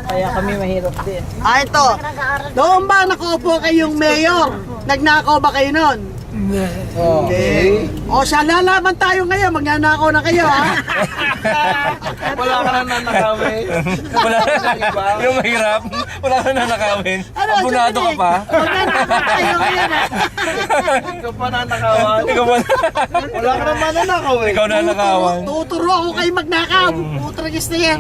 Kaya kami mahirap din. Ito. Doon ba nakaupo kayong mayor? Nagnakaw ba kayo nun? Okay. O siya, lalaban tayo ngayon. Magnanakaw na kayo, ha? Wala ka na nanakawin. Wala na. Yung mahirap. Wala ka na nakawin. Abunado ka pa. Magnanakaw tayo ngayon, ha? Ikaw pa nanakawan. Ikaw ba? Wala ka naman nanakawin. Ikaw na nakawan. Tuturo ako kayo magnakaw. Putragis na yan.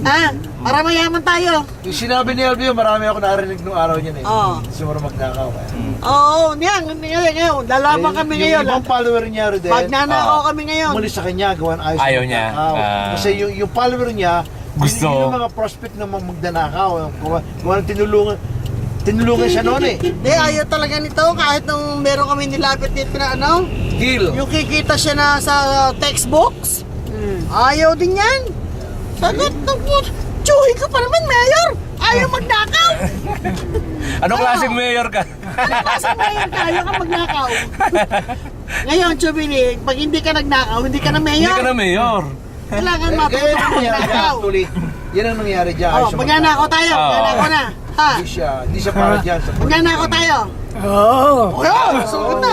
Ha? Para mayaman tayo. Yung sinabi ni Alvio, marami ako narinig nung araw niya eh. Oo. Gusto mo rin magnakaw. Oo, ngayon. Lalaban kami ngayon. Yung ibang follower niya rin din. Magnanakaw kami ngayon. Umalis sa kanya, gawan ayos. Ayaw niya. Kasi yung follower niya, Gusto. yun yung mga prospect na magnanakaw. Gawan tinulungan siya noon eh. Hindi, ayaw talaga nito. Kahit nung meron kami nilapit dito na ano, Deal. yung kikita siya na sa textbooks. Ayaw din yan. Sagot ng Chuhi ka pa naman, Mayor! Ayaw magnakaw! Anong klaseng mayor ka? Kasi Mayor ka, ayaw ka magnakaw. Ngayon, Chubili, pag hindi ka nagnakaw, hindi ka na Hindi Mayor. ka na mayor. Kailangan Kaya matuto yung ka nangyari dyan, magnakaw. actually. Yan ang nangyari dyan. Oh, magnanakaw tayo. Magnanakaw na. Ha? Hindi siya para dyan. Sa Magnanakaw tayo. Oo. O yun, suot na.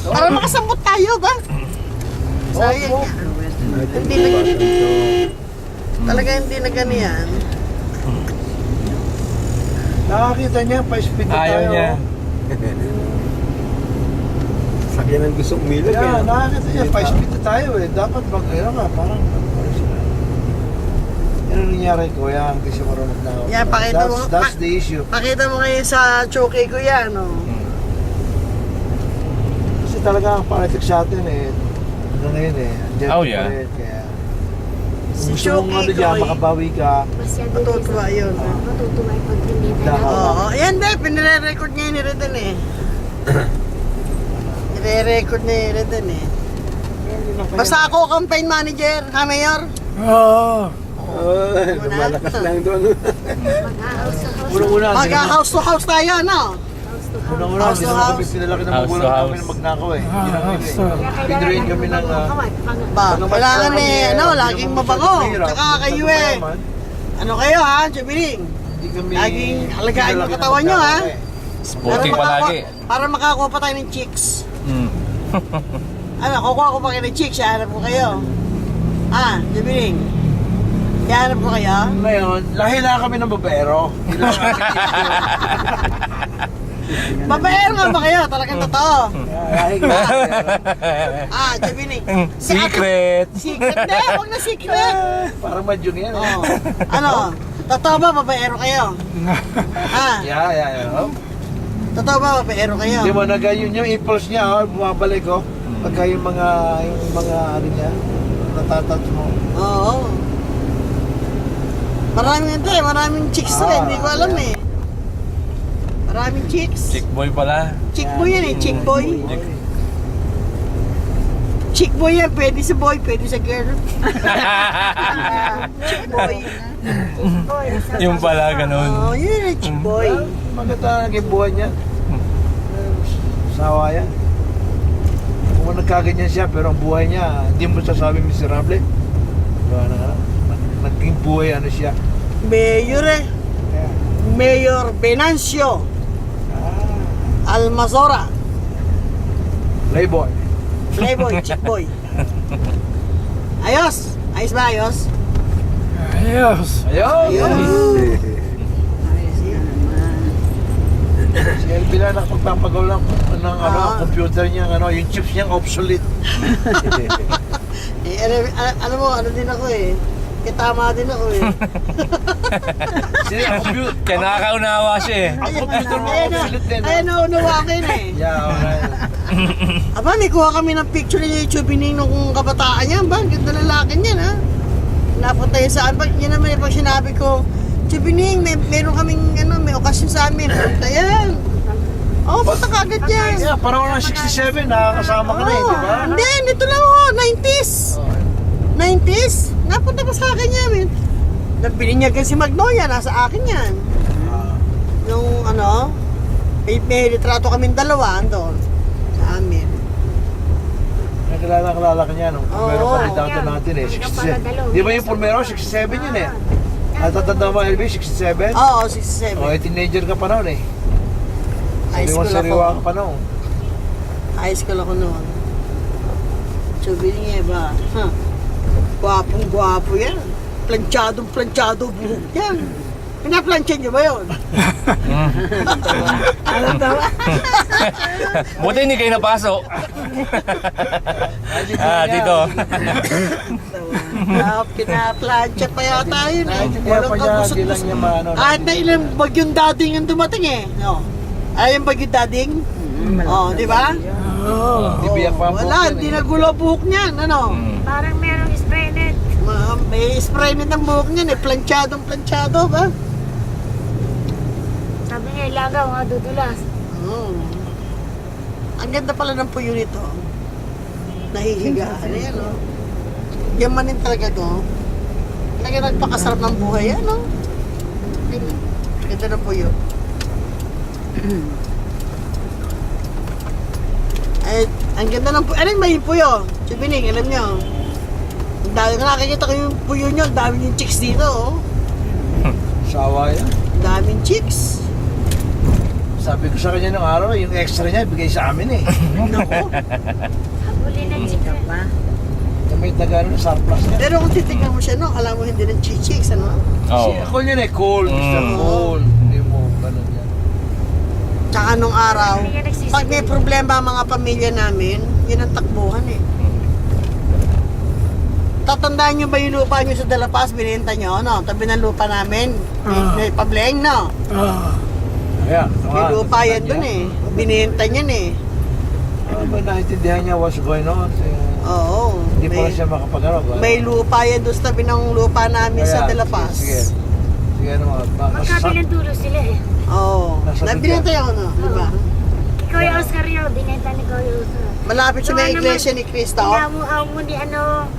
Para makasambot tayo ba? Sayang yan. Hindi na talaga hindi na ganyan. Nakakita niya, pa-speed na tayo. Ayaw niya. Sakyan ang gusto umilag Yeah, nakakita niya, pa-speed na tayo eh. Dapat ano ka, parang yan ang nangyari ko, yan, hindi siya marunong na. Yan, pakita mo. That's the issue. Pakita mo ngayon sa choke ko yan, oh. Kasi talaga ang politics sa atin eh, ano ngayon eh, andyan Oh, pa yeah. rin, kaya Si gusto mong Choke ano dyan, ko, makabawi ka. matutuwa yun. Matutuwa pag hindi na Oo. Oo, yan din, pinire-record niya ni Reden eh. Nire-record niya ni Reden eh. Basta ako, campaign manager, ha, Mayor? Oo. Lumalakas lang doon. mag-house sa house. Unang-una, Mag-house to house tayo, no? unang-una, House hindi to naman kami house. pinalaki ng House to magulang house. kami na magnakaw eh. Yun ang House yun to- eh. Pinrain kami ng Ba, kailangan eh, ano, laging mabango. Tsaka kayo eh. Ano kayo ha, Jubiling? Hindi kami Laging alagaan yung pinalaki ng katawan nyo, ha? magnakaw eh. Sporty palagi. Para makakuha pa tayo ng chicks. Mm. Ano, kukuha ko pa kayo ng chicks, hanap ko kayo. Ah, Jubiling. Hanap ko kayo. Ngayon, lahi na kami ng babaero. Hindi lang Babaero nga ba kayo? Talagang totoo. lahi ka. Ah, Jubiling. Secret. Secret na, huwag na secret. Parang madyong yan. Oh. Ano, totoo ba babaero kayo? Ah, Yeah. Oh. totoo ba babaero kayo? Di ba na ganyan yung impulse niya, bumabalik ko. Pagka yung mga ano niya, natatat mo. Oo. Maraming chicks rin, hindi ko alam eh. Maraming chicks. Chick boy pala. Chick boy yan eh, chick boy. Chick boy yan, pwede sa boy, pwede sa girl. Chick boy. Yung pala ganun. Oo, yun eh, chick boy. Maganda naging buhay niya. Sawa yan. Kung nagkaganyan siya, pero ang buhay niya, hindi mo sasabi miserable. Diba na, naging buhay ano siya. Mayor eh. Kaya, Mayor Venancio Almazora. playboy. Playboy, chick boy. Ayos? Ayos ba ayos? Ayos. Ayun! Ayos yan naman. Si Elvin na nakapagpapagaw lang ng ano, Ah. ang computer niya, ano, yung chips niya obsolete. Eh, alam mo, ano din ako eh. Kitama din ako eh. Kasi ang computer, Kaya nakakaunawa siya eh. ang computer mo obsolete din. Ayan, naunawa ko yun eh. Yeah, alright. Aba, may kuha kami ng picture niya yung Chubining nung kabataan niya. Ba, ganda lalaki niyan ha. Napunta yun saan. Pag yun naman pag sinabi ko, Chubining, meron kaming ano, may okasyon sa amin. Punta yan. Oo, punta ka agad yan. Yeah, parang ng 67, nakakasama ka na eh, di ba? Hindi, dito lang ako, 90s. 90s? Napunta pa sa akin yan. Pininyagan si Magnolia, nasa akin yan. Nung ano, may litrato kaming dalawa doon. Sa amin. Nakilala ka niya nung Oo. meron pa rin downtown natin eh, 67. Di ba yung Pulmero, 67 yun eh. At tatanda mo, LB, 67? Oo, 67. O, teenager ka pa noon eh. High school Sariwa ako. ka pa noon. High school ako noon. Chubining ba? Huh. Gwapong-gwapo yan. Planchadong-planchado buhok yan. Pinaplansya niyo ba yun? Ano daw? Buti hindi kayo napasok. Dito. Pinaplansya pa yata yun eh. Kahit hindi pa niya, di lang kabusot-busot. niya maano. Kahit na ilang bagyong dading ang dumating eh. No. Ay, yung bagyong dading? Oh, di ba? Oo. Di biyak pa ang buhok Wala, yan hindi eh. nagulo buhok niyan. Ano? Parang merong spray net. May spray nit ang buhok niyan eh. Planchadong-planchado ba? Sabi niya, ilagaw nga dudulas. Oo. Ang ganda pala ng puyo nito. Nahihiga. Ano yan, oh. Yamanin talaga to. Talaga nagpakasarap ng buhay, ano? Ganda ng puyo. Ay, ang ganda ng puyo. Ano yung may puyo? Chubining, alam nyo. Ang dami ko nakikita ko yung puyo nyo. Ang dami yung chicks dito, oh. Sawa yan. Ang daming chicks. Sabi ko sa kanya nung araw, yung extra niya, bigay sa amin eh. Nako. Habulin ng chika. Yung may tagano na surplus niya. Pero kung titignan mo siya, no, alam mo hindi ng chicks, ano? Oo. Ako yun eh, cool, Mr. Mm. Cool. Hindi mo, ganun yan. Tsaka nung araw, Hindi niya nagsisigil. pag may problema ang mga pamilya namin, yun ang takbuhan eh. Tatandaan nyo ba yung lupa nyo sa Dalapas, binenta nyo, no? Tabi ng lupa namin, may pableng, no? Oo. Kaya, May lupa yan dun eh. Binenta niyan eh. Ano ba naintindihan niya what's going on? Oo. Hindi pa siya makapagano. May lupa yan doon sa tabi ng lupa namin sa Dalapas. Sige. Sige naman. Magkabilang dulo sila eh. Oo. Nasa Nabinenta yun, no? Di ba? Ikaw yung Oscar yun, binenta ni Kuya Oscar. Malapit sa may Ano iglesia ni Cristo. Inamuaw mo ni ano,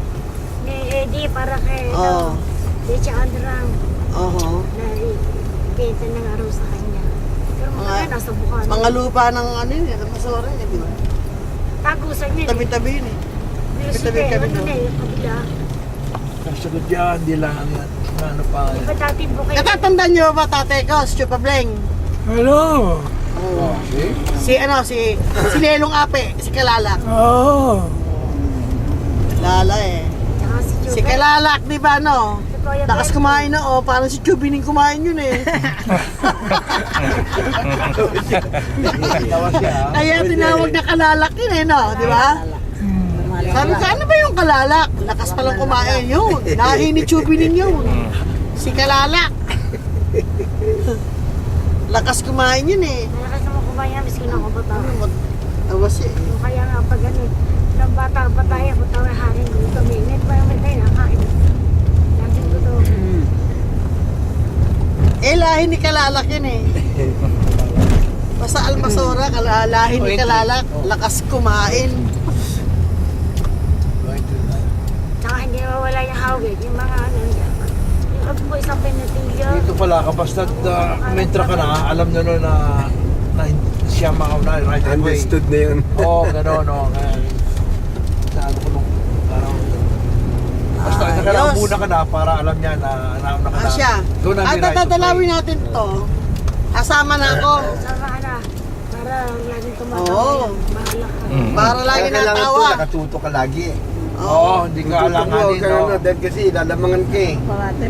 ni Eddie para kay Oo. Leche Andrang Oo. na ibenta ng araw sa kanya. Pero mga Mga- nasa Bukana. Mga lupa ng ano yun, ng Masora yun, di ba? Tagusan yun eh. Tabi-tabi yun eh. Pero tabi sige, kami ano doon. na yung kabila. Sagot yan, hindi lang yan. Ano pa Di yan. ba dati bukay? Natatandaan nyo ba tatay ko, si Chupa Bleng? Hello. Oh, see? Si Lelong Ape, si Kalalak. Oo. Lala eh. Tsaka si Chupa. Si Kalalak, di ba no? Si Kuya Lakas Bel. kumain na oh, parang si Chubining kumain yun eh. Tawa siya. ah. Kaya tinawag na Kalalak yun eh no, di ba? Sabi ko, ano ba yung Kalalak? Lakas palang kumain yun. Lahi ni Chubining yun. Si Kalalak. Lakas kumain yun eh. Malakas naman kumain yan, miskin ako bata. Tawas eh. Kaya nga pag ano, ng bata pa tayo, ako tawa harin ko kami. Ngayon pa yung tayo nakain. Laging ko to. Eh, lahi ni Kalalak yun eh. Basta Almasora, lahi ni Kalalak. Lakas kumain. Tsaka hindi mawala yung hawig, yung mga ano, yung po isang pinatilyo. Dito pala ka, basta mentra ka na, alam na nun na siya makauna, right away. Understood na yun. Oo, gano'n, oo. Sabi ko nung araw. Basta nakalambuna ka na para alam niya na nauna ka na. Asya. Doon na At may right to tatalawin play. natin to. Kasama na ako. Sama ka na, para laging tumatawa Oo. yan. Bahala ka. Para lagi Kaya kailangan natawa. ito, nakatuto ka lagi eh. Oo, hindi ka alanganin, no? Dahil kasi lalamangan ka eh.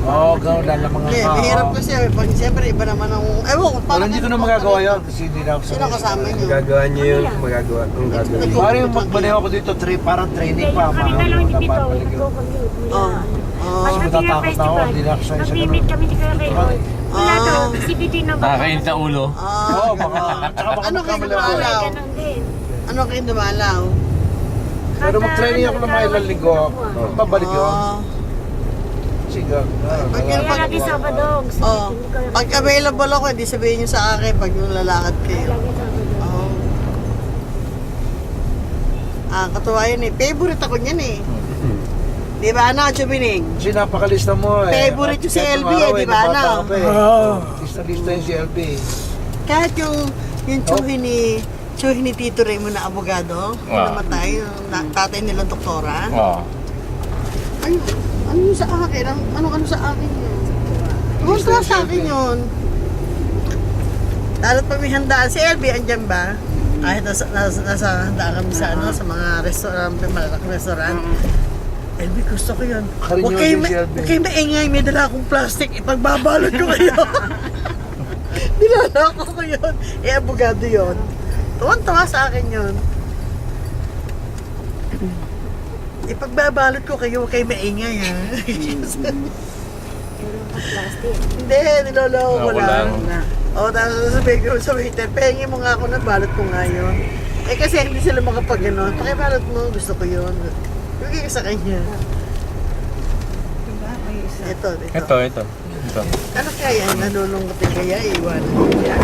Oo, gano'n, lalamangan Hindi, ka. mahirap oo. kasi. Pag siyempre, iba naman ang... Ewan ko, Pero hindi ko na magagawa yun kasi hindi na ako Sino kasama niyo? Magagawa niyo yun, magagawa kung gagawin. Nagko- Parang yung magmaneho ako dito, parang training pa. Kami na lang dito, Napapalik yun. nagko-commute. Oo. Pag Matatakot natin na ako, festival, hindi na ako sa isa mag-meet ganun. kami ni Kuya Raymond. Wala Ah. daw, si Didi na ba? Nakakainit na ulo. Oo, baka. Tsaka baka Ano kayo magkamali ako. dumalaw? Ganun din. Ano kayo dumalaw? Pero mag-training ako ng mga ilang linggo. Babalik yun. Oo. Sige. Pag- Kaya pag- lagi Sabado, gusto Oh, ni Kuya pag available ako, hindi sabihin niyo sa akin pag yung lalakad kayo. Lagi Sabado. Oo. Katuwa yun eh. Favorite ako niyan eh. Di ba na, Chubining? Kasi napakalista mo eh. Favorite yung si Kahit LB nung araw eh, di ba, nung bata no? ka pa eh. Oo. Lista-lista yung si LB. Kahit yung tsuhin ni Tito Raymond na abogado, Ah. namatay, yung tatay nilang doktora. Oo. Ano yung sa akin? Ano sa akin yun? Tuwan-tuwa sa akin yun. Lalo't pag may handaan, si LB andyan ba? Kahit nasa handaan kami sa sa mga restaurant, malalaking restaurant. LB, gusto ko yun. Karinyo Huwag kayo, din si LB. huwag kayo maingay, may dala akong plastic, ipagbabalot ko kayo. Nilalako ko yun. Abogado yun. Tuwan-tuwa sa akin yun. Ipagbabalot ko kayo, huwag kayo maingay ha. Plastic. Hindi, niloloko ko Ako lang. lang. O, tapos sasabihin ko sa waiter, pahingin mo nga ako na balot ko nga yun. Eh kasi hindi sila makapag gano'n. Pakibalot mo, gusto ko yun. Bigay ko sa kanya. Ito. Ito. Ano kaya? Nalulungkot kaya? Iwanan ko kaya?